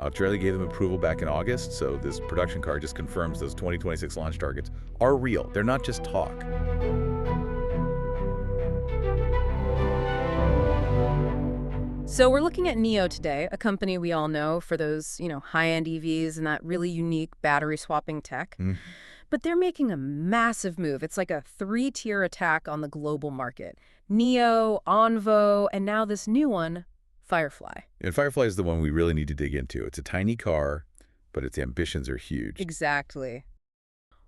Australia gave them approval back in August, so this production car just confirms those 2026 launch targets are real. They're not just talk. So we're looking at Nio today, a company we all know for those, high-end EVs and that really unique battery swapping tech. But they're making a massive move. It's like a three-tier attack on the global market. Nio, Envo, and now this new one, Firefly. And Firefly is the one we really need to dig into. It's a tiny car, but its ambitions are huge. Exactly.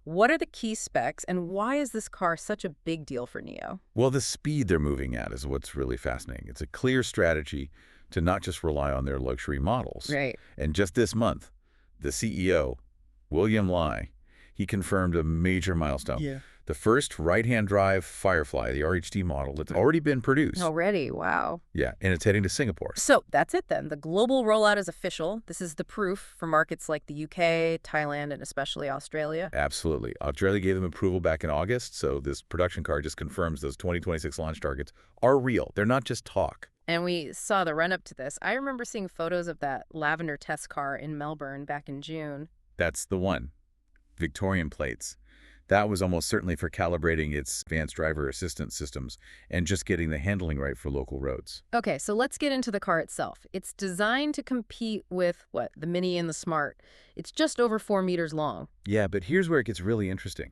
What are the key specs, and why is this car such a big deal for Nio? Well, the speed they're moving at is what's really fascinating. It's a clear strategy to not just rely on their luxury models. Right. And just this month, the CEO, William Lai, he confirmed a major milestone. Yeah. The first right-hand drive Firefly, the RHD model, that's already been produced. Already, wow. Yeah, and it's heading to Singapore. So that's it then. The global rollout is official. This is the proof for markets like the UK, Thailand, and especially Australia. Absolutely. Australia gave them approval back in August, so this production car just confirms those 2026 launch targets are real. They're not just talk. And we saw the run-up to this. I remember seeing photos of that lavender test car in Melbourne back in June. That's the one. Victorian plates. That was almost certainly for calibrating its advanced driver assistance systems and just getting the handling right for local roads. Okay, so let's get into the car itself. It's designed to compete with, the Mini and the Smart. It's just over 4 meters long. Yeah, but here's where it gets really interesting.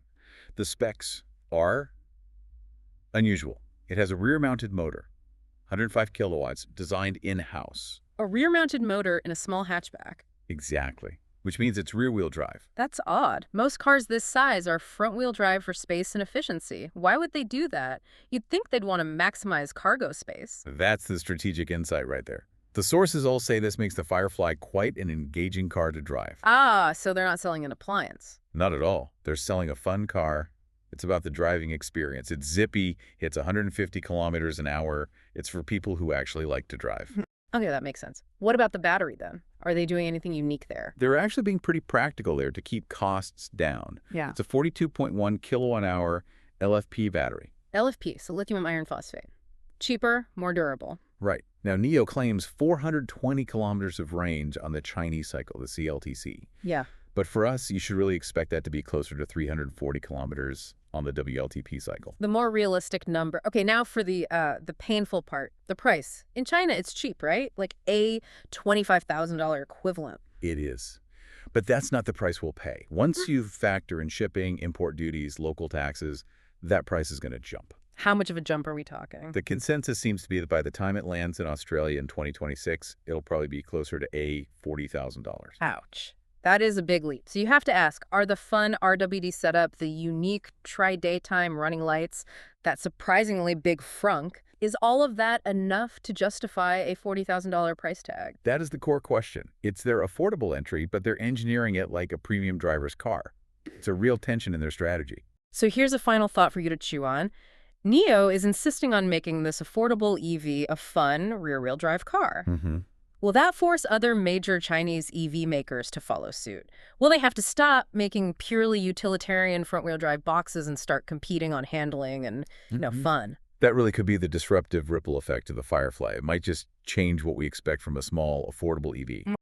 The specs are unusual. It has a rear-mounted motor, 105 kilowatts, designed in-house. A rear-mounted motor in a small hatchback. Exactly. Which means it's rear-wheel drive. That's odd. Most cars this size are front-wheel drive for space and efficiency. Why would they do that? You'd think they'd want to maximize cargo space. That's the strategic insight right there. The sources all say this makes the Firefly quite an engaging car to drive. Ah, so they're not selling an appliance. Not at all. They're selling a fun car. It's about the driving experience. It's zippy, hits 150 kilometers an hour. It's for people who actually like to drive. Okay, that makes sense. What about the battery then? Are they doing anything unique there? They're actually being pretty practical there to keep costs down. Yeah. It's a 42.1 kilowatt-hour LFP battery. LFP, so lithium iron phosphate. Cheaper, more durable. Right. Now, Nio claims 420 kilometers of range on the Chinese cycle, the CLTC. Yeah. But for us, you should really expect that to be closer to 340 kilometers on the WLTP cycle. The more realistic number. Okay, now for the painful part, the price. In China, it's cheap, right? Like a $25,000 equivalent. It is. But that's not the price we'll pay. Once you factor in shipping, import duties, local taxes, that price is going to jump. How much of a jump are we talking? The consensus seems to be that by the time it lands in Australia in 2026, it'll probably be closer to $40,000. Ouch. That is a big leap. So you have to ask, are the fun RWD setup, the unique tri-daytime running lights, that surprisingly big frunk, is all of that enough to justify a $40,000 price tag? That is the core question. It's their affordable entry, but they're engineering it like a premium driver's car. It's a real tension in their strategy. So here's a final thought for you to chew on. Nio is insisting on making this affordable EV a fun rear-wheel drive car. Will that force other major Chinese EV makers to follow suit? Will they have to stop making purely utilitarian front-wheel drive boxes and start competing on handling and, fun? That really could be the disruptive ripple effect of the Firefly. It might just change what we expect from a small, affordable EV.